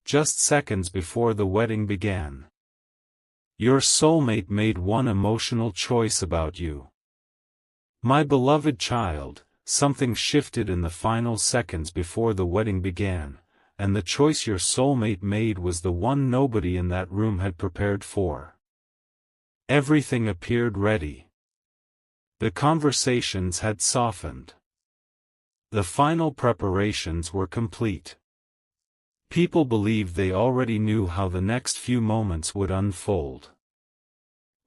just seconds before the wedding began. Your soulmate made one emotional choice about you. My beloved child, something shifted in the final seconds before the wedding began, and the choice your soulmate made was the one nobody in that room had prepared for. Everything appeared ready. The conversations had softened. The final preparations were complete. People believed they already knew how the next few moments would unfold.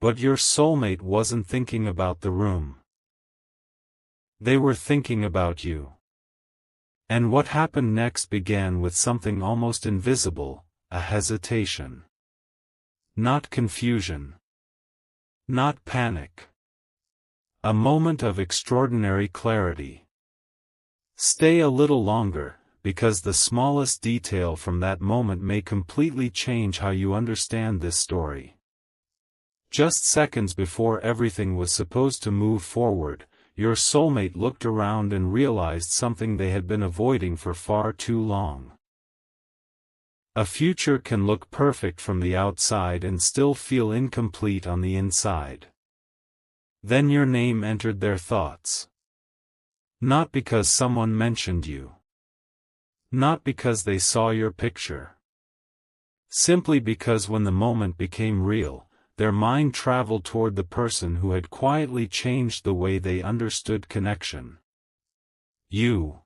But your soulmate wasn't thinking about the room. They were thinking about you. And what happened next began with something almost invisible, a hesitation. Not confusion. Not panic. A moment of extraordinary clarity. Stay a little longer, because the smallest detail from that moment may completely change how you understand this story. Just seconds before everything was supposed to move forward, your soulmate looked around and realized something they had been avoiding for far too long. A future can look perfect from the outside and still feel incomplete on the inside. Then your name entered their thoughts. Not because someone mentioned you. Not because they saw your picture. Simply because when the moment became real, their mind traveled toward the person who had quietly changed the way they understood connection. You.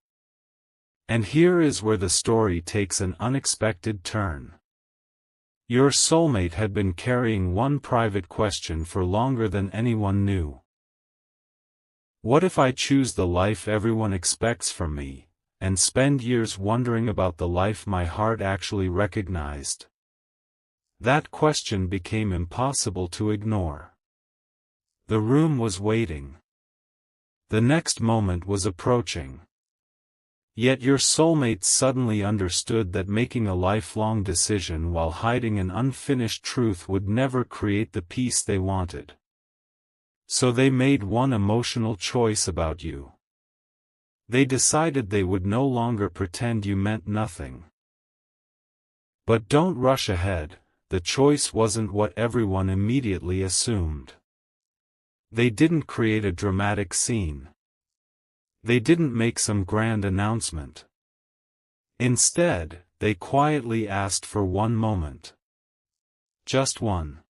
And here is where the story takes an unexpected turn. Your soulmate had been carrying one private question for longer than anyone knew. What if I choose the life everyone expects from me, and spend years wondering about the life my heart actually recognized? That question became impossible to ignore. The room was waiting. The next moment was approaching. Yet your soulmate suddenly understood that making a lifelong decision while hiding an unfinished truth would never create the peace they wanted. So they made one emotional choice about you. They decided they would no longer pretend you meant nothing. But don't rush ahead, the choice wasn't what everyone immediately assumed. They didn't create a dramatic scene. They didn't make some grand announcement. Instead, they quietly asked for one moment. Just one.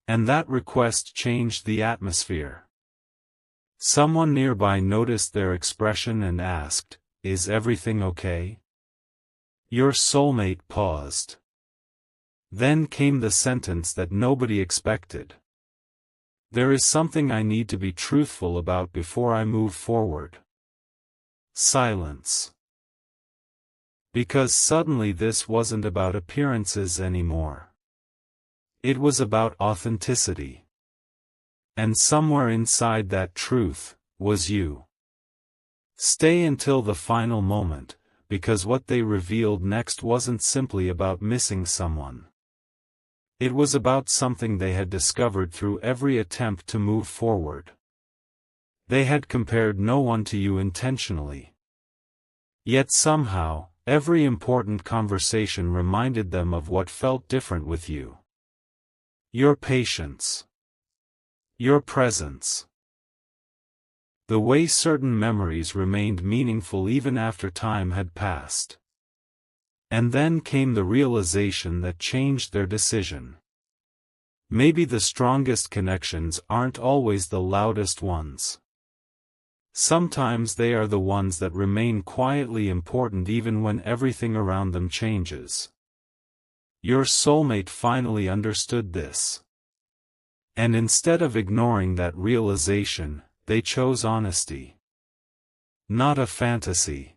And that request changed the atmosphere. Someone nearby noticed their expression and asked, "Is everything okay?" Your soulmate paused. Then came the sentence that nobody expected. "There is something I need to be truthful about before I move forward." Silence. Because suddenly this wasn't about appearances anymore. It was about authenticity. And somewhere inside that truth, was you. Stay until the final moment, because what they revealed next wasn't simply about missing someone. It was about something they had discovered through every attempt to move forward. They had compared no one to you intentionally. Yet somehow, every important conversation reminded them of what felt different with you. Your patience. Your presence. The way certain memories remained meaningful even after time had passed. And then came the realization that changed their decision. Maybe the strongest connections aren't always the loudest ones. Sometimes they are the ones that remain quietly important even when everything around them changes. Your soulmate finally understood this. And instead of ignoring that realization, they chose honesty. Not a fantasy.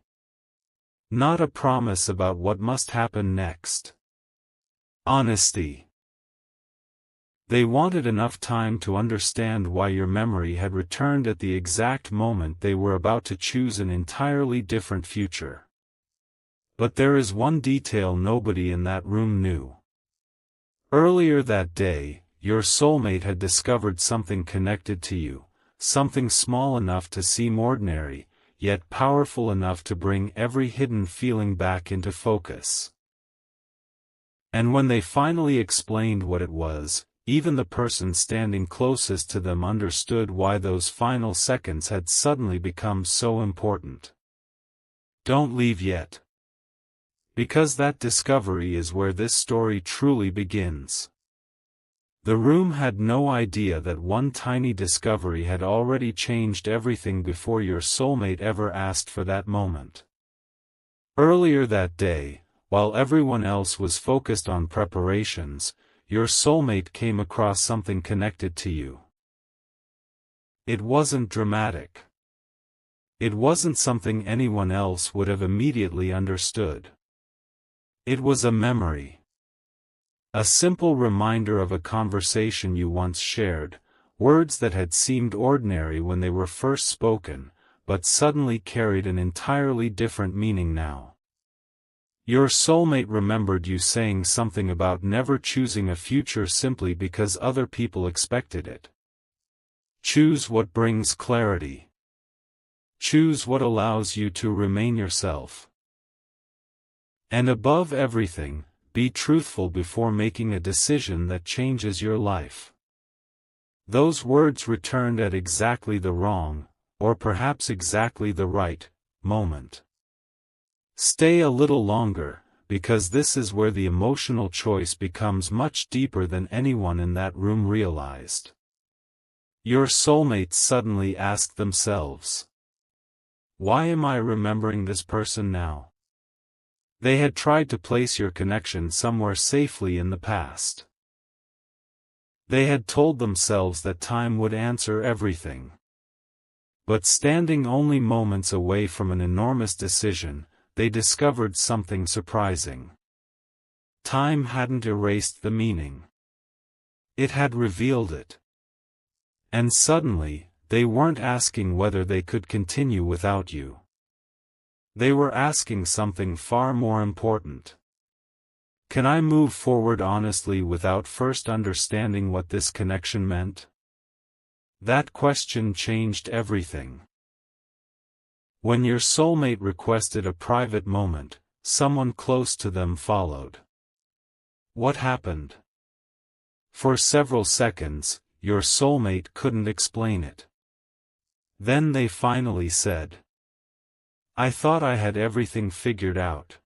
Not a promise about what must happen next. Honesty. They wanted enough time to understand why your memory had returned at the exact moment they were about to choose an entirely different future. But there is one detail nobody in that room knew. Earlier that day, your soulmate had discovered something connected to you, something small enough to seem ordinary, yet powerful enough to bring every hidden feeling back into focus. And when they finally explained what it was, even the person standing closest to them understood why those final seconds had suddenly become so important. Don't leave yet. Because that discovery is where this story truly begins. The room had no idea that one tiny discovery had already changed everything before your soulmate ever asked for that moment. Earlier that day, while everyone else was focused on preparations, your soulmate came across something connected to you. It wasn't dramatic. It wasn't something anyone else would have immediately understood. It was a memory. A simple reminder of a conversation you once shared, words that had seemed ordinary when they were first spoken, but suddenly carried an entirely different meaning now. Your soulmate remembered you saying something about never choosing a future simply because other people expected it. Choose what brings clarity. Choose what allows you to remain yourself. And above everything, be truthful before making a decision that changes your life. Those words returned at exactly the wrong, or perhaps exactly the right, moment. Stay a little longer, because this is where the emotional choice becomes much deeper than anyone in that room realized. Your soulmates suddenly asked themselves, "Why am I remembering this person now?" They had tried to place your connection somewhere safely in the past. They had told themselves that time would answer everything. But standing only moments away from an enormous decision, they discovered something surprising. Time hadn't erased the meaning. It had revealed it. And suddenly, they weren't asking whether they could continue without you. They were asking something far more important. Can I move forward honestly without first understanding what this connection meant? That question changed everything. When your soulmate requested a private moment, someone close to them followed. What happened? For several seconds, your soulmate couldn't explain it. Then they finally said, "I thought I had everything figured out.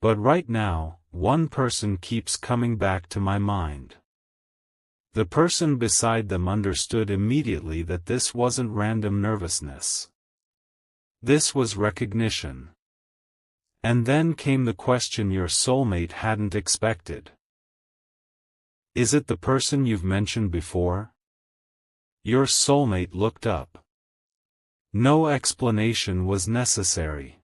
But right now, one person keeps coming back to my mind." The person beside them understood immediately that this wasn't random nervousness. This was recognition. And then came the question your soulmate hadn't expected. "Is it the person you've mentioned before?" Your soulmate looked up. No explanation was necessary.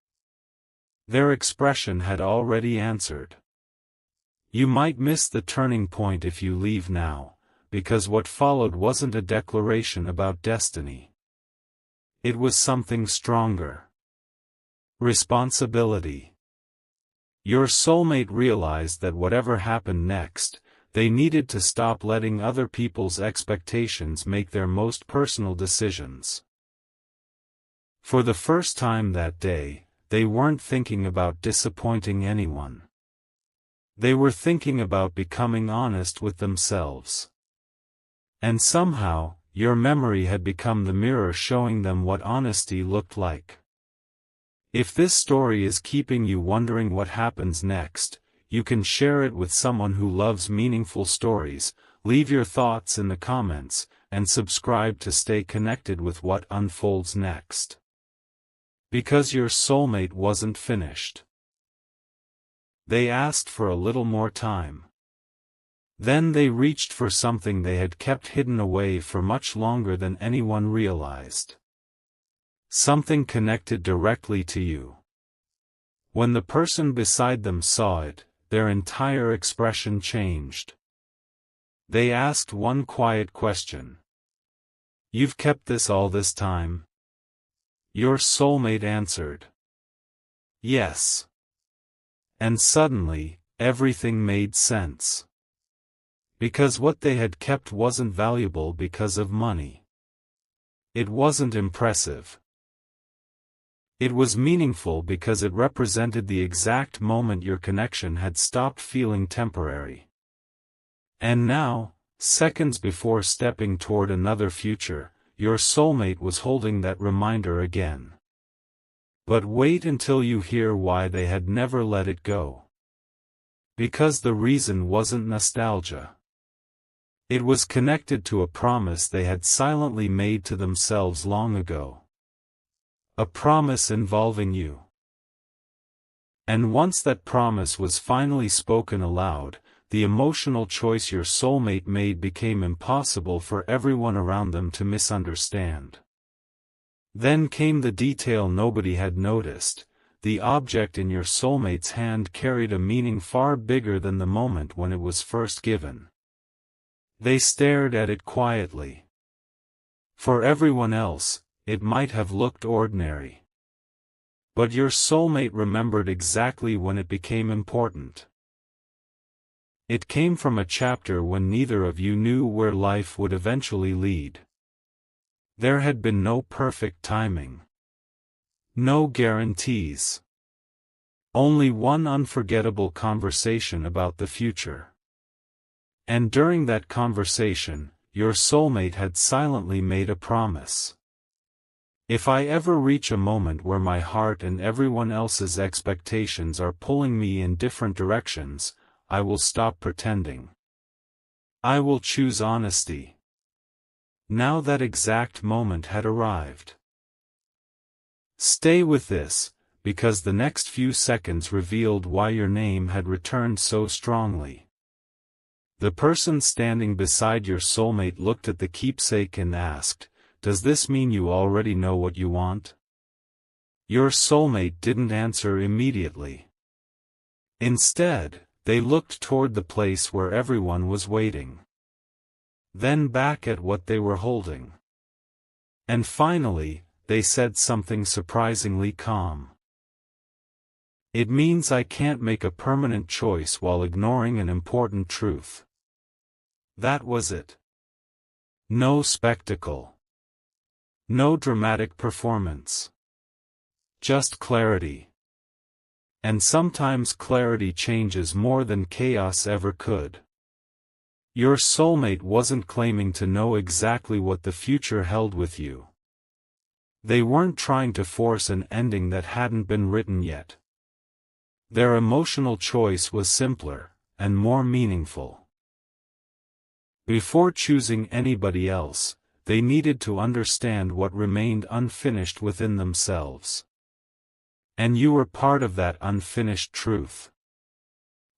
Their expression had already answered. You might miss the turning point if you leave now, because what followed wasn't a declaration about destiny. It was something stronger. Responsibility. Your soulmate realized that whatever happened next, they needed to stop letting other people's expectations make their most personal decisions. For the first time that day, they weren't thinking about disappointing anyone. They were thinking about becoming honest with themselves. And somehow, your memory had become the mirror showing them what honesty looked like. If this story is keeping you wondering what happens next, you can share it with someone who loves meaningful stories, leave your thoughts in the comments, and subscribe to stay connected with what unfolds next. Because your soulmate wasn't finished. They asked for a little more time. Then they reached for something they had kept hidden away for much longer than anyone realized. Something connected directly to you. When the person beside them saw it, their entire expression changed. They asked one quiet question. "You've kept this all this time?" Your soulmate answered, "Yes." And suddenly, everything made sense. Because what they had kept wasn't valuable because of money. It wasn't impressive. It was meaningful because it represented the exact moment your connection had stopped feeling temporary. And now, seconds before stepping toward another future, your soulmate was holding that reminder again. But wait until you hear why they had never let it go. Because the reason wasn't nostalgia. It was connected to a promise they had silently made to themselves long ago. A promise involving you. And once that promise was finally spoken aloud, the emotional choice your soulmate made became impossible for everyone around them to misunderstand. Then came the detail nobody had noticed. The object in your soulmate's hand carried a meaning far bigger than the moment when it was first given. They stared at it quietly. For everyone else, it might have looked ordinary. But your soulmate remembered exactly when it became important. It came from a chapter when neither of you knew where life would eventually lead. There had been no perfect timing. No guarantees. Only one unforgettable conversation about the future. And during that conversation, your soulmate had silently made a promise. If I ever reach a moment where my heart and everyone else's expectations are pulling me in different directions, I will stop pretending. I will choose honesty. Now that exact moment had arrived. Stay with this, because the next few seconds revealed why your name had returned so strongly. The person standing beside your soulmate looked at the keepsake and asked, "Does this mean you already know what you want?" Your soulmate didn't answer immediately. Instead, they looked toward the place where everyone was waiting. Then back at what they were holding. And finally, they said something surprisingly calm. "It means I can't make a permanent choice while ignoring an important truth." That was it. No spectacle. No dramatic performance. Just clarity. And sometimes clarity changes more than chaos ever could. Your soulmate wasn't claiming to know exactly what the future held with you. They weren't trying to force an ending that hadn't been written yet. Their emotional choice was simpler, and more meaningful. Before choosing anybody else, they needed to understand what remained unfinished within themselves. And you were part of that unfinished truth.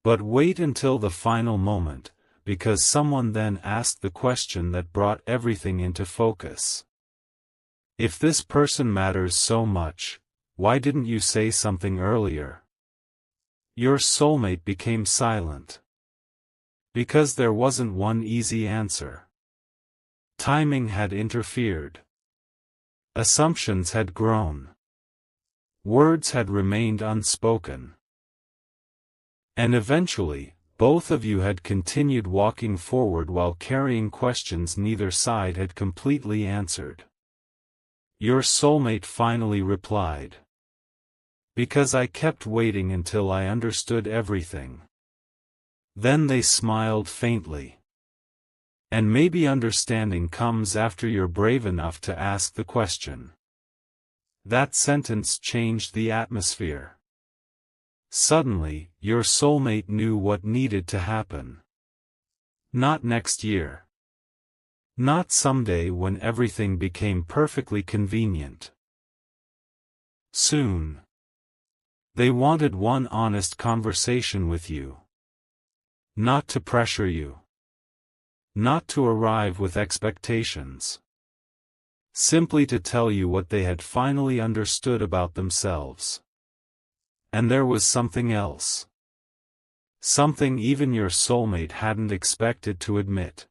But wait until the final moment, because someone then asked the question that brought everything into focus. If this person matters so much, why didn't you say something earlier? Your soulmate became silent. Because there wasn't one easy answer. Timing had interfered. Assumptions had grown. Words had remained unspoken. And eventually, both of you had continued walking forward while carrying questions neither side had completely answered. Your soulmate finally replied. "Because I kept waiting until I understood everything." Then they smiled faintly. And maybe understanding comes after you're brave enough to ask the question. That sentence changed the atmosphere. Suddenly, your soulmate knew what needed to happen. Not next year. Not someday when everything became perfectly convenient. Soon. They wanted one honest conversation with you. Not to pressure you. Not to arrive with expectations. Simply to tell you what they had finally understood about themselves. And there was something else. Something even your soulmate hadn't expected to admit.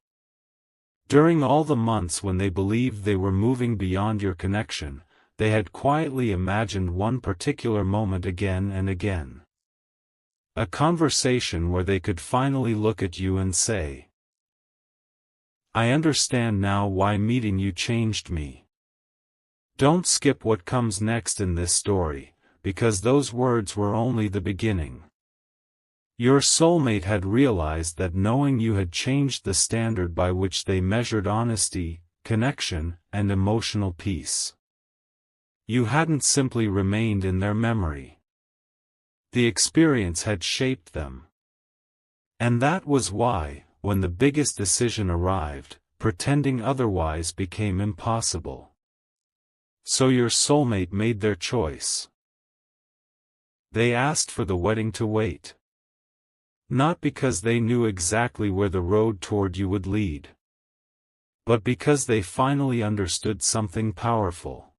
During all the months when they believed they were moving beyond your connection, they had quietly imagined one particular moment again and again. A conversation where they could finally look at you and say, "I understand now why meeting you changed me." Don't skip what comes next in this story, because those words were only the beginning. Your soulmate had realized that knowing you had changed the standard by which they measured honesty, connection, and emotional peace. You hadn't simply remained in their memory. The experience had shaped them. And that was why, when the biggest decision arrived, pretending otherwise became impossible. So your soulmate made their choice. They asked for the wedding to wait. Not because they knew exactly where the road toward you would lead, but because they finally understood something powerful.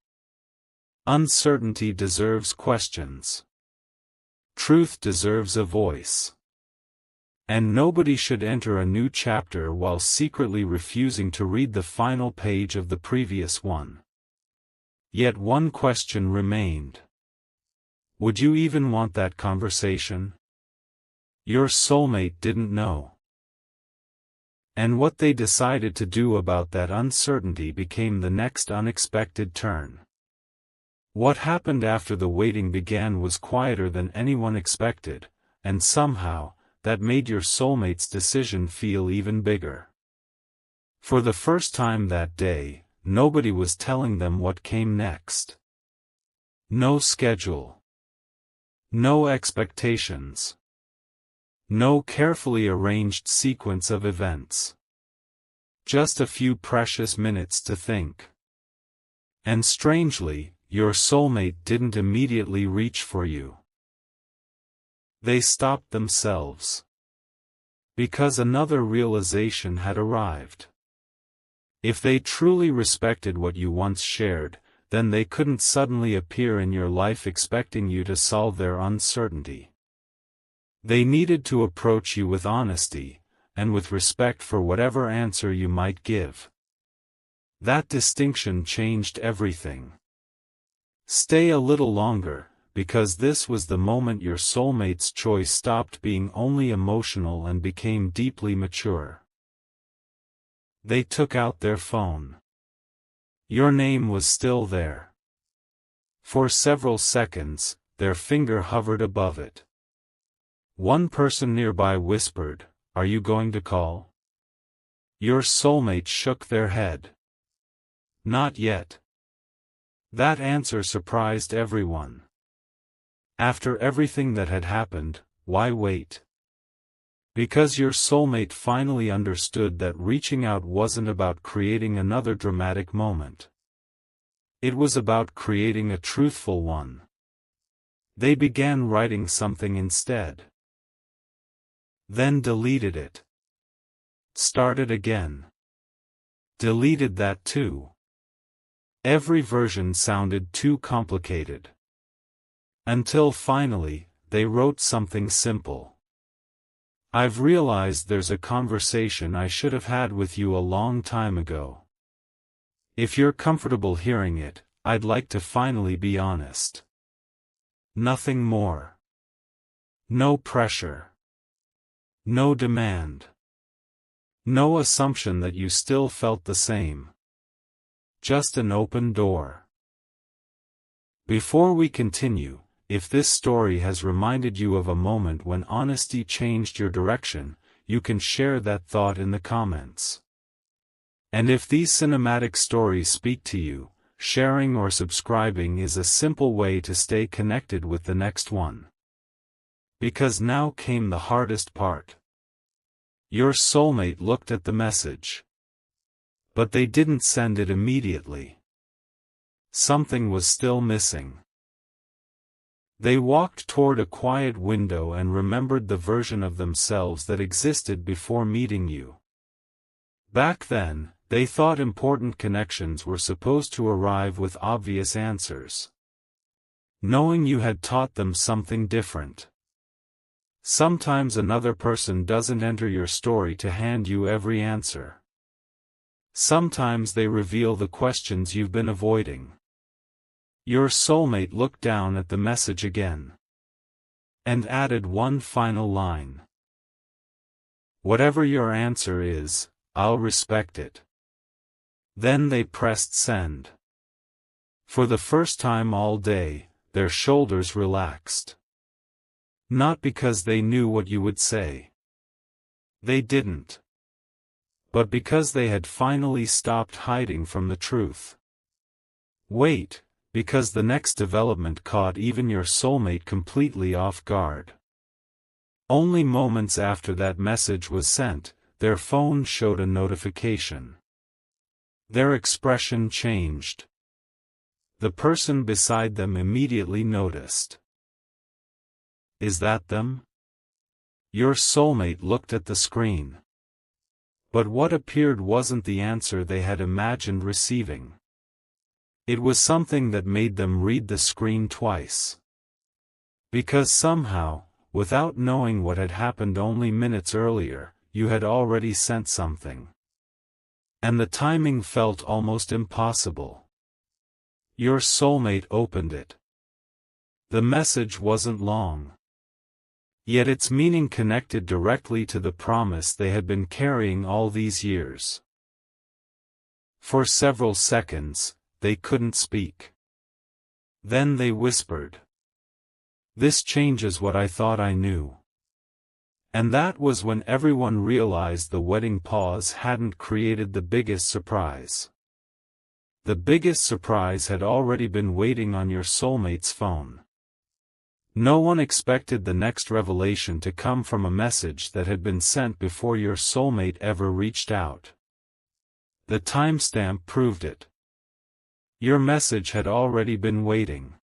Uncertainty deserves questions. Truth deserves a voice. And nobody should enter a new chapter while secretly refusing to read the final page of the previous one. Yet one question remained. Would you even want that conversation? Your soulmate didn't know. And what they decided to do about that uncertainty became the next unexpected turn. What happened after the waiting began was quieter than anyone expected, and somehow, that made your soulmate's decision feel even bigger. For the first time that day, nobody was telling them what came next. No schedule. No expectations. No carefully arranged sequence of events. Just a few precious minutes to think. And strangely, your soulmate didn't immediately reach for you. They stopped themselves. Because another realization had arrived. If they truly respected what you once shared, then they couldn't suddenly appear in your life expecting you to solve their uncertainty. They needed to approach you with honesty, and with respect for whatever answer you might give. That distinction changed everything. Stay a little longer, because this was the moment your soulmate's choice stopped being only emotional and became deeply mature. They took out their phone. Your name was still there. For several seconds, their finger hovered above it. One person nearby whispered, "Are you going to call?" Your soulmate shook their head. Not yet. That answer surprised everyone. After everything that had happened, why wait? Because your soulmate finally understood that reaching out wasn't about creating another dramatic moment. It was about creating a truthful one. They began writing something instead. Then deleted it. Started again. Deleted that too. Every version sounded too complicated. Until finally, they wrote something simple. I've realized there's a conversation I should have had with you a long time ago. If you're comfortable hearing it, I'd like to finally be honest. Nothing more. No pressure. No demand. No assumption that you still felt the same. Just an open door. Before we continue, if this story has reminded you of a moment when honesty changed your direction, you can share that thought in the comments. And if these cinematic stories speak to you, sharing or subscribing is a simple way to stay connected with the next one. Because now came the hardest part. Your soulmate looked at the message. But they didn't send it immediately. Something was still missing. They walked toward a quiet window and remembered the version of themselves that existed before meeting you. Back then, they thought important connections were supposed to arrive with obvious answers. Knowing you had taught them something different. Sometimes another person doesn't enter your story to hand you every answer. Sometimes they reveal the questions you've been avoiding. Your soulmate looked down at the message again. And added one final line. Whatever your answer is, I'll respect it. Then they pressed send. For the first time all day, their shoulders relaxed. Not because they knew what you would say. They didn't. But because they had finally stopped hiding from the truth. Wait, because the next development caught even your soulmate completely off guard. Only moments after that message was sent, their phone showed a notification. Their expression changed. The person beside them immediately noticed. Is that them? Your soulmate looked at the screen. But what appeared wasn't the answer they had imagined receiving. It was something that made them read the screen twice. Because somehow, without knowing what had happened only minutes earlier, you had already sent something. And the timing felt almost impossible. Your soulmate opened it. The message wasn't long. Yet its meaning connected directly to the promise they had been carrying all these years. For several seconds, they couldn't speak. Then they whispered. "This changes what I thought I knew." And that was when everyone realized the wedding pause hadn't created the biggest surprise. The biggest surprise had already been waiting on your soulmate's phone. No one expected the next revelation to come from a message that had been sent before your soulmate ever reached out. The timestamp proved it. Your message had already been waiting.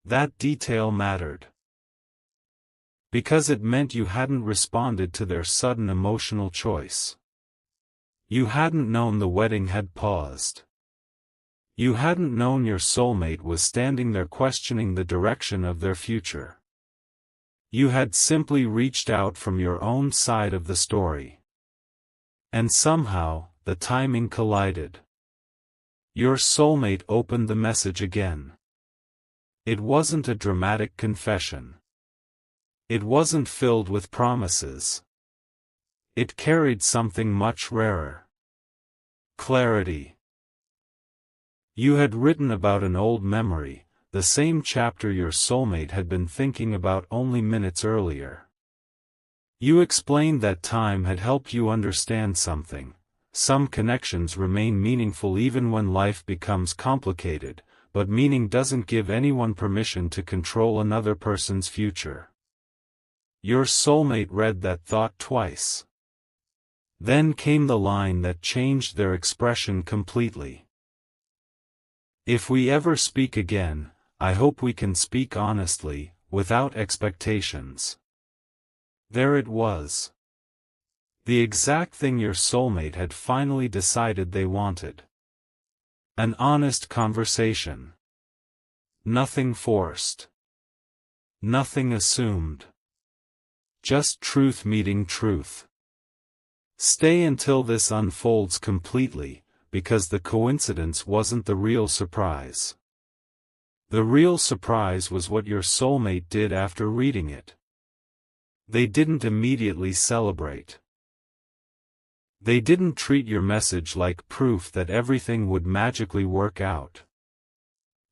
That detail mattered. Because it meant you hadn't responded to their sudden emotional choice. You hadn't known the wedding had paused. You hadn't known your soulmate was standing there questioning the direction of their future. You had simply reached out from your own side of the story. And somehow, the timing collided. Your soulmate opened the message again. It wasn't a dramatic confession. It wasn't filled with promises. It carried something much rarer. Clarity. You had written about an old memory, the same chapter your soulmate had been thinking about only minutes earlier. You explained that time had helped you understand something. Some connections remain meaningful even when life becomes complicated, but meaning doesn't give anyone permission to control another person's future. Your soulmate read that thought twice. Then came the line that changed their expression completely. "If we ever speak again, I hope we can speak honestly, without expectations." There it was. The exact thing your soulmate had finally decided they wanted. An honest conversation. Nothing forced. Nothing assumed. Just truth meeting truth. Stay until this unfolds completely, because the coincidence wasn't the real surprise. The real surprise was what your soulmate did after reading it. They didn't immediately celebrate. They didn't treat your message like proof that everything would magically work out.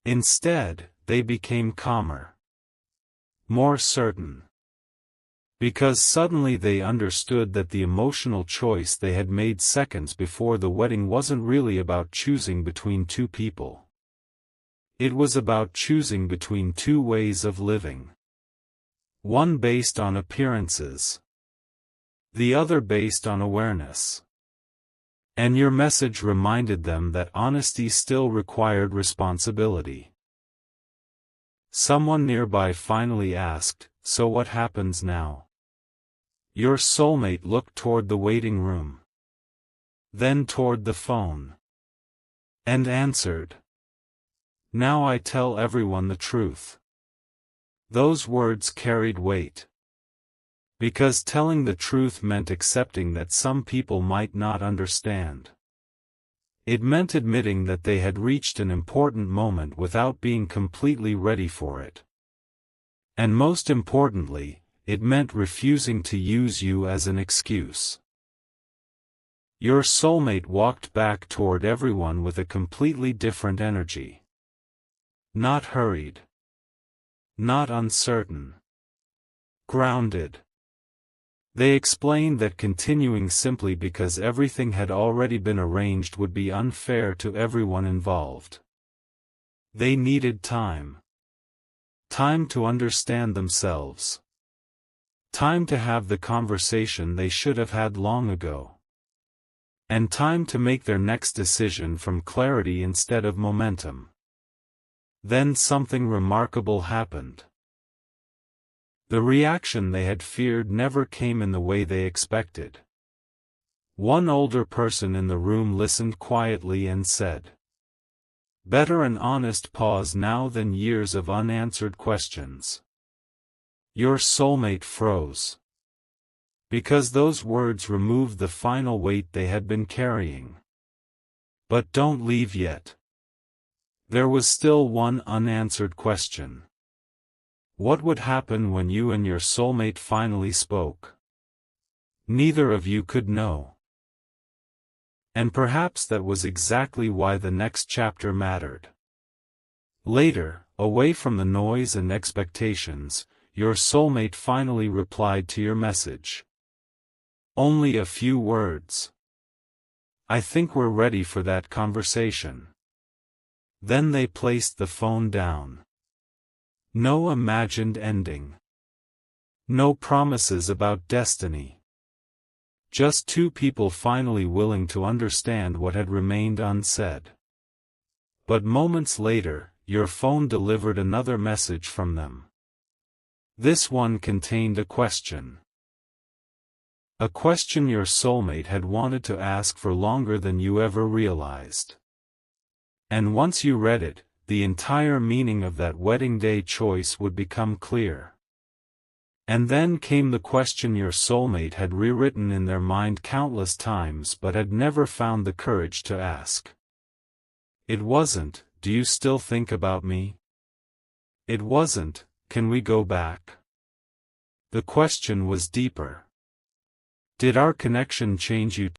Instead, they became calmer. More certain. Because suddenly they understood that the emotional choice they had made seconds before the wedding wasn't really about choosing between two people. It was about choosing between two ways of living. One based on appearances. The other based on awareness. And your message reminded them that honesty still required responsibility. Someone nearby finally asked, "So what happens now?" Your soulmate looked toward the waiting room. Then toward the phone. And answered. "Now I tell everyone the truth." Those words carried weight. Because telling the truth meant accepting that some people might not understand. It meant admitting that they had reached an important moment without being completely ready for it. And most importantly, it meant refusing to use you as an excuse. Your soulmate walked back toward everyone with a completely different energy. Not hurried. Not uncertain. Grounded. They explained that continuing simply because everything had already been arranged would be unfair to everyone involved. They needed time. Time to understand themselves. Time to have the conversation they should have had long ago. And time to make their next decision from clarity instead of momentum. Then something remarkable happened. The reaction they had feared never came in the way they expected. One older person in the room listened quietly and said, "Better an honest pause now than years of unanswered questions." Your soulmate froze. Because those words removed the final weight they had been carrying. But don't leave yet. There was still one unanswered question. What would happen when you and your soulmate finally spoke? Neither of you could know. And perhaps that was exactly why the next chapter mattered. Later, away from the noise and expectations, your soulmate finally replied to your message. Only a few words. "I think we're ready for that conversation." Then they placed the phone down. No imagined ending. No promises about destiny. Just two people finally willing to understand what had remained unsaid. But moments later, your phone delivered another message from them. This one contained a question. A question your soulmate had wanted to ask for longer than you ever realized. And once you read it, the entire meaning of that wedding day choice would become clear. And then came the question your soulmate had rewritten in their mind countless times but had never found the courage to ask. It wasn't, "Do you still think about me?" It wasn't, "Can we go back?" The question was deeper. Did our connection change you